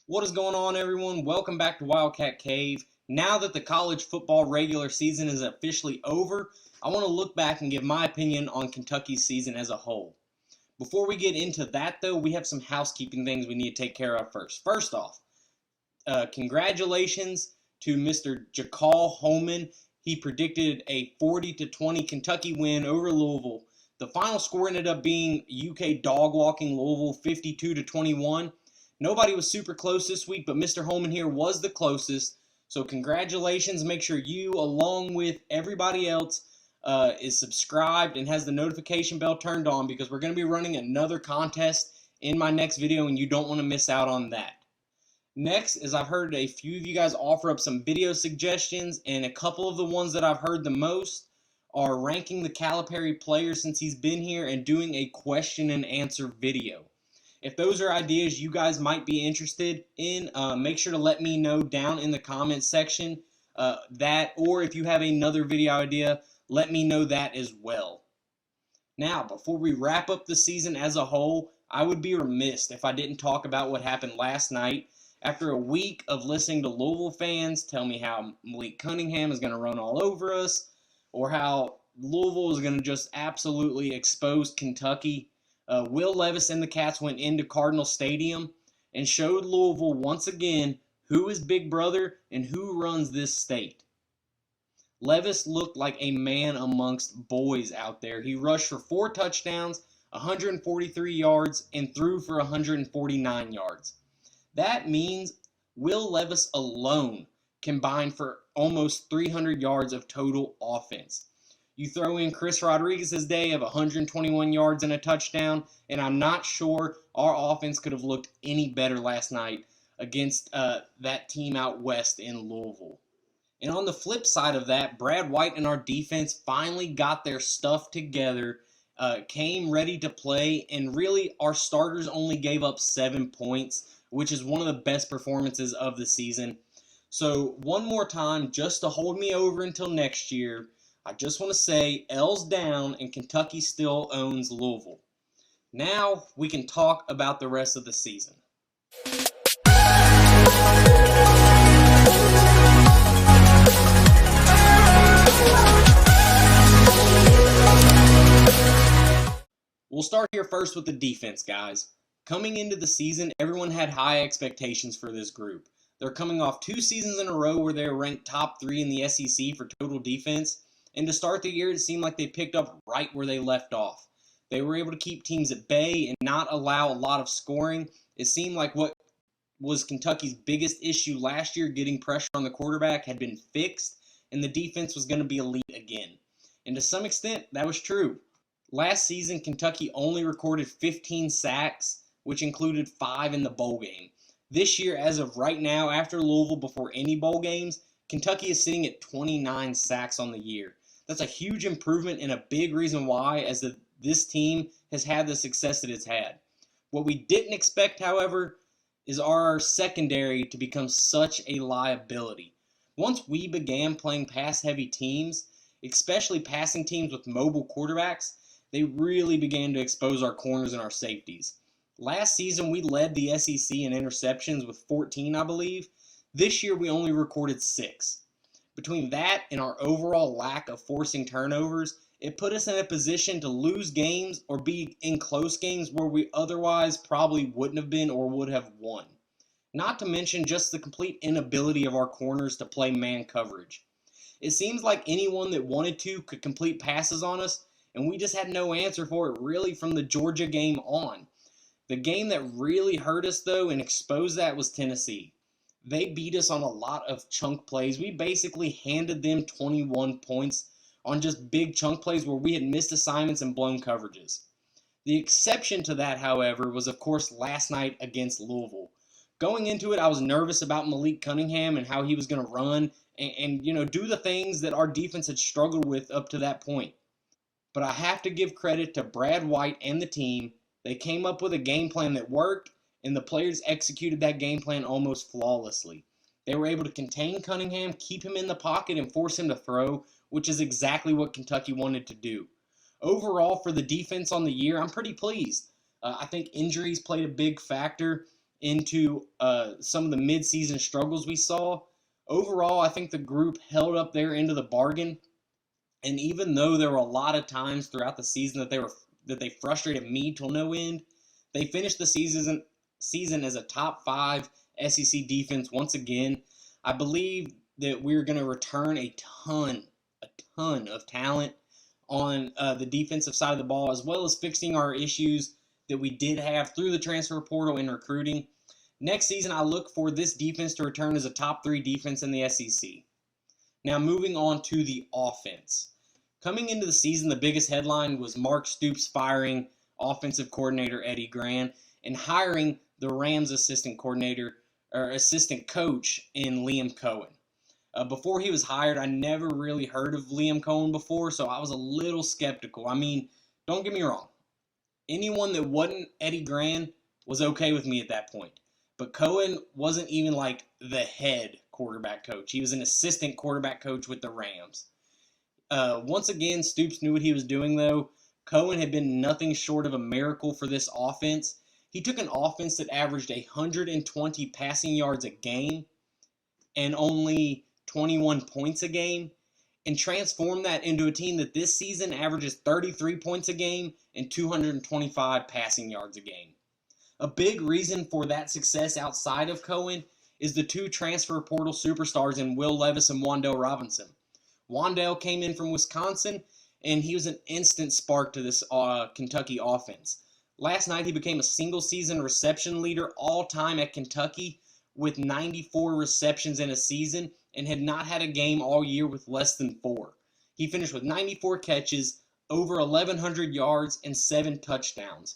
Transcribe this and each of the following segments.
What is going on, everyone? Welcome back to Wildcat Cave. Now that the college football regular season is officially over, I want to look back and give my opinion on Kentucky's season as a whole. Before we get into that, though, we have some housekeeping things we need to take care of first. First off, congratulations to Mr. Jakal Holman. He predicted a 40-20 Kentucky win over Louisville. The final score ended up being UK dog walking Louisville 52-21. Nobody was super close this week, but Mr. Holman here was the closest. So congratulations. Make sure you, along with everybody else, is subscribed and has the notification bell turned on, because we're going to be running another contest in my next video, and you don't want to miss out on that. Next is, I've heard a few of you guys offer up some video suggestions, and a couple of the ones that I've heard the most are ranking the Calipari player since he's been here and doing a question and answer video. If those are ideas you guys might be interested in, make sure to let me know down in the comments section or if you have another video idea, let me know that as well. Now, before we wrap up the season as a whole, I would be remiss if I didn't talk about what happened last night. After a week of listening to Louisville fans tell me how Malik Cunningham is going to run all over us, or how Louisville is going to just absolutely expose Kentucky, Will Levis and the Cats went into Cardinal Stadium and showed Louisville once again who is Big Brother and who runs this state. Levis looked like a man amongst boys out there. He rushed for 4 touchdowns, 143 yards, and threw for 149 yards. That means Will Levis alone combined for almost 300 yards of total offense. You throw in Chris Rodriguez's day of 121 yards and a touchdown, and I'm not sure our offense could have looked any better last night against that team out west in Louisville. And on the flip side of that, Brad White and our defense finally got their stuff together, came ready to play, and really our starters only gave up 7 points, which is one of the best performances of the season. So one more time, just to hold me over until next year, I just want to say L's down and Kentucky still owns Louisville. Now we can talk about the rest of the season. We'll start here first with the defense, guys. Coming into the season, everyone had high expectations for this group. They're coming off 2 seasons in a row where they're ranked top 3 in the SEC for total defense. And to start the year, it seemed like they picked up right where they left off. They were able to keep teams at bay and not allow a lot of scoring. It seemed like what was Kentucky's biggest issue last year, getting pressure on the quarterback, had been fixed, and the defense was going to be elite again. And to some extent, that was true. Last season, Kentucky only recorded 15 sacks, which included 5 in the bowl game. This year, as of right now, after Louisville, before any bowl games, Kentucky is sitting at 29 sacks on the year. That's a huge improvement and a big reason why, as this team has had the success that it's had. What we didn't expect, however, is our secondary to become such a liability. Once we began playing pass-heavy teams, especially passing teams with mobile quarterbacks, they really began to expose our corners and our safeties. Last season, we led the SEC in interceptions with 14, I believe. This year, we only recorded 6. Between that and our overall lack of forcing turnovers, it put us in a position to lose games or be in close games where we otherwise probably wouldn't have been or would have won. Not to mention just the complete inability of our corners to play man coverage. It seems like anyone that wanted to could complete passes on us, and we just had no answer for it really from the Georgia game on. The game that really hurt us, though, and exposed that was Tennessee. They beat us on a lot of chunk plays. We basically handed them 21 points on just big chunk plays where we had missed assignments and blown coverages. The exception to that, however, was of course last night against Louisville. Going into it, I was nervous about Malik Cunningham and how he was going to run and do the things that our defense had struggled with up to that point. But I have to give credit to Brad White and the team. They came up with a game plan that worked, and the players executed that game plan almost flawlessly. They were able to contain Cunningham, keep him in the pocket, and force him to throw, which is exactly what Kentucky wanted to do. Overall, for the defense on the year, I'm pretty pleased. I think injuries played a big factor into some of the midseason struggles we saw. Overall, I think the group held up their end of the bargain, and even though there were a lot of times throughout the season that they frustrated me till no end, they finished the season as a top 5 SEC defense once again. I believe that we're going to return a ton of talent on the defensive side of the ball, as well as fixing our issues that we did have through the transfer portal and recruiting. Next season, I look for this defense to return as a top 3 defense in the SEC. Now, moving on to the offense. Coming into the season, the biggest headline was Mark Stoops firing offensive coordinator Eddie Gran and hiring the Rams assistant coach in Liam Cohen. Before he was hired, I never really heard of Liam Cohen before, so I was a little skeptical. I mean, don't get me wrong. Anyone that wasn't Eddie Gran was okay with me at that point. But Cohen wasn't even like the head quarterback coach. He was an assistant quarterback coach with the Rams. Once again, Stoops knew what he was doing, though. Cohen had been nothing short of a miracle for this offense. He took an offense that averaged 120 passing yards a game and only 21 points a game, and transformed that into a team that this season averages 33 points a game and 225 passing yards a game. A big reason for that success outside of Cohen is the 2 transfer portal superstars in Will Levis and Wan'Dale Robinson. Wan'Dale came in from Wisconsin, and he was an instant spark to this Kentucky offense. Last night, he became a single-season reception leader all-time at Kentucky with 94 receptions in a season and had not had a game all year with less than 4. He finished with 94 catches, over 1,100 yards, and 7 touchdowns.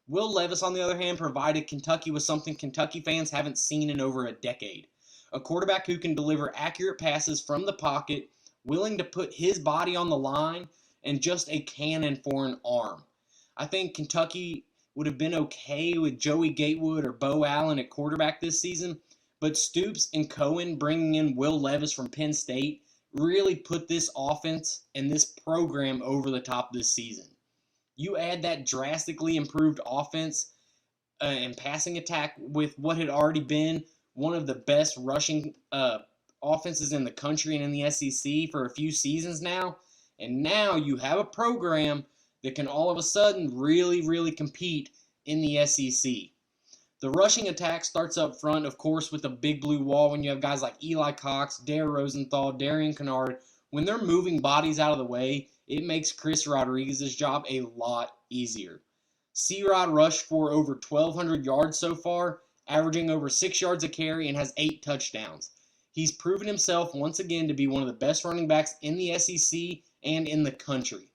Will Levis, on the other hand, provided Kentucky with something Kentucky fans haven't seen in over a decade. A quarterback who can deliver accurate passes from the pocket, willing to put his body on the line, and just a cannon for an arm. I think Kentucky would have been okay with Joey Gatewood or Bo Allen at quarterback this season, but Stoops and Cohen bringing in Will Levis from Penn State really put this offense and this program over the top this season. You add that drastically improved offense and passing attack with what had already been one of the best rushing offenses in the country and in the SEC for a few seasons now, and now you have a program that can all of a sudden really compete in the SEC. The rushing attack starts up front, of course, with the big blue wall when you have guys like Eli Cox, Dare Rosenthal, Darian Kennard. When they're moving bodies out of the way, it makes Chris Rodriguez's job a lot easier. C-Rod rushed for over 1,200 yards so far, averaging over 6 yards a carry and has 8 touchdowns. He's proven himself once again to be one of the best running backs in the SEC and in the country.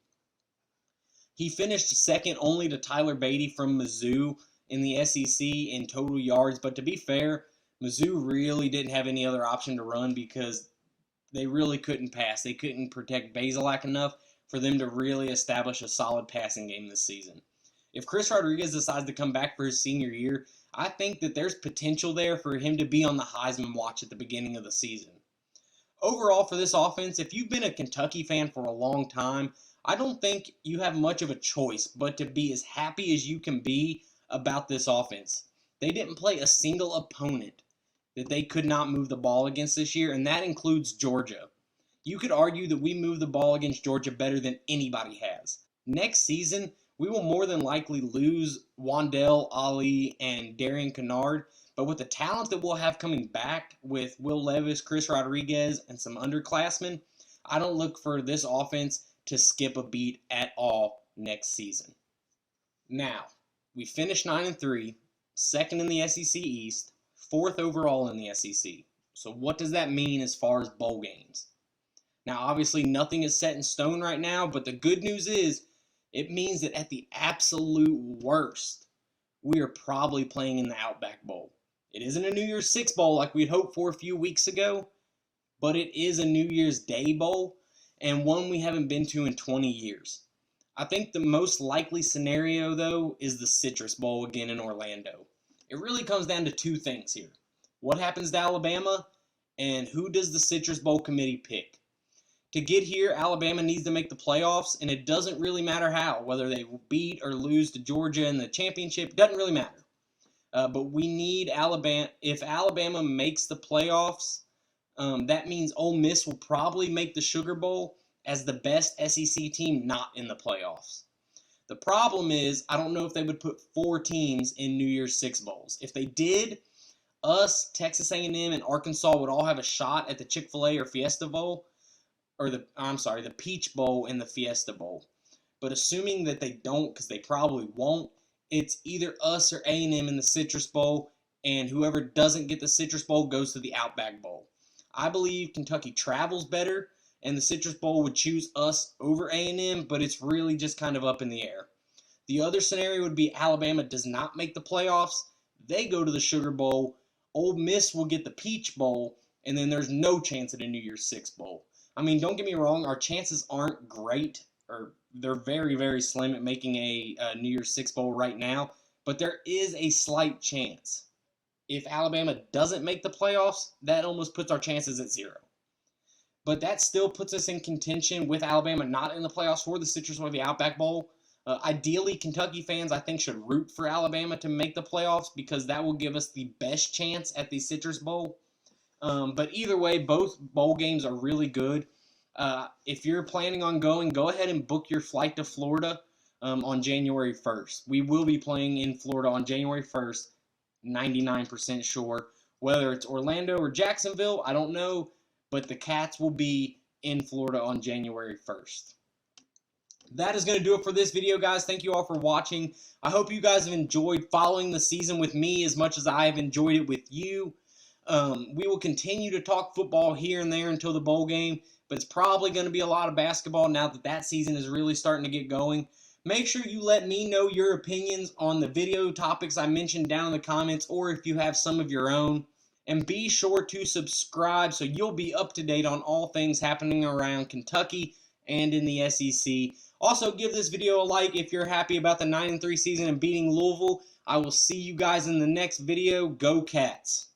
He finished second only to Tyler Beatty from Mizzou in the SEC in total yards, but to be fair, Mizzou really didn't have any other option to run because they really couldn't pass. They couldn't protect Bazelak enough for them to really establish a solid passing game this season. If Chris Rodriguez decides to come back for his senior year, I think that there's potential there for him to be on the Heisman watch at the beginning of the season. Overall, for this offense, if you've been a Kentucky fan for a long time, I don't think you have much of a choice but to be as happy as you can be about this offense. They didn't play a single opponent that they could not move the ball against this year, and that includes Georgia. You could argue that we move the ball against Georgia better than anybody has. Next season, we will more than likely lose Wan'Dale, Ali, and Darian Kennard, but with the talent that we'll have coming back with Will Levis, Chris Rodriguez, and some underclassmen, I don't look for this offense to skip a beat at all next season. Now, we finished 9-3, second in the SEC East, 4th overall in the SEC. So what does that mean as far as bowl games? Now, obviously, nothing is set in stone right now, but the good news is it means that at the absolute worst, we are probably playing in the Outback Bowl. It isn't a New Year's Six Bowl like we'd hoped for a few weeks ago, but it is a New Year's Day Bowl, and one we haven't been to in 20 years. I think the most likely scenario, though, is the Citrus Bowl again in Orlando. It really comes down to 2 things here. What happens to Alabama, and who does the Citrus Bowl committee pick? To get here, Alabama needs to make the playoffs, and it doesn't really matter how. Whether they beat or lose to Georgia in the championship, doesn't really matter. But we need Alabama. If Alabama makes the playoffs, that means Ole Miss will probably make the Sugar Bowl as the best SEC team not in the playoffs. The problem is, I don't know if they would put 4 teams in New Year's Six bowls. If they did, us, Texas A&M, and Arkansas would all have a shot at the Chick-fil-A or Fiesta Bowl, or the Peach Bowl and the Fiesta Bowl. But assuming that they don't, because they probably won't, it's either us or A&M in the Citrus Bowl, and whoever doesn't get the Citrus Bowl goes to the Outback Bowl. I believe Kentucky travels better, and the Citrus Bowl would choose us over A&M, but it's really just kind of up in the air. The other scenario would be Alabama does not make the playoffs. They go to the Sugar Bowl. Ole Miss will get the Peach Bowl, and then there's no chance at a New Year's Six Bowl. I mean, don't get me wrong, our chances aren't great, or they're very, very slim at making a New Year's Six Bowl right now, but there is a slight chance. If Alabama doesn't make the playoffs, that almost puts our chances at 0. But that still puts us in contention with Alabama not in the playoffs for the Citrus or the Outback Bowl. Ideally, Kentucky fans, I think, should root for Alabama to make the playoffs because that will give us the best chance at the Citrus Bowl. But either way, both bowl games are really good. If you're planning on going, go ahead and book your flight to Florida on January 1st. We will be playing in Florida on January 1st, 99% sure. Whether it's Orlando or Jacksonville, I don't know, but the Cats will be in Florida on January 1st. That is going to do it for this video, guys. Thank you all for watching. I hope you guys have enjoyed following the season with me as much as I have enjoyed it with you. We will continue to talk football here and there until the bowl game, but it's probably going to be a lot of basketball now that season is really starting to get going. Make sure you let me know your opinions on the video topics I mentioned down in the comments, or if you have some of your own. And be sure to subscribe so you'll be up to date on all things happening around Kentucky and in the SEC. Also, give this video a like if you're happy about the 9-3 season and beating Louisville. I will see you guys in the next video. Go Cats!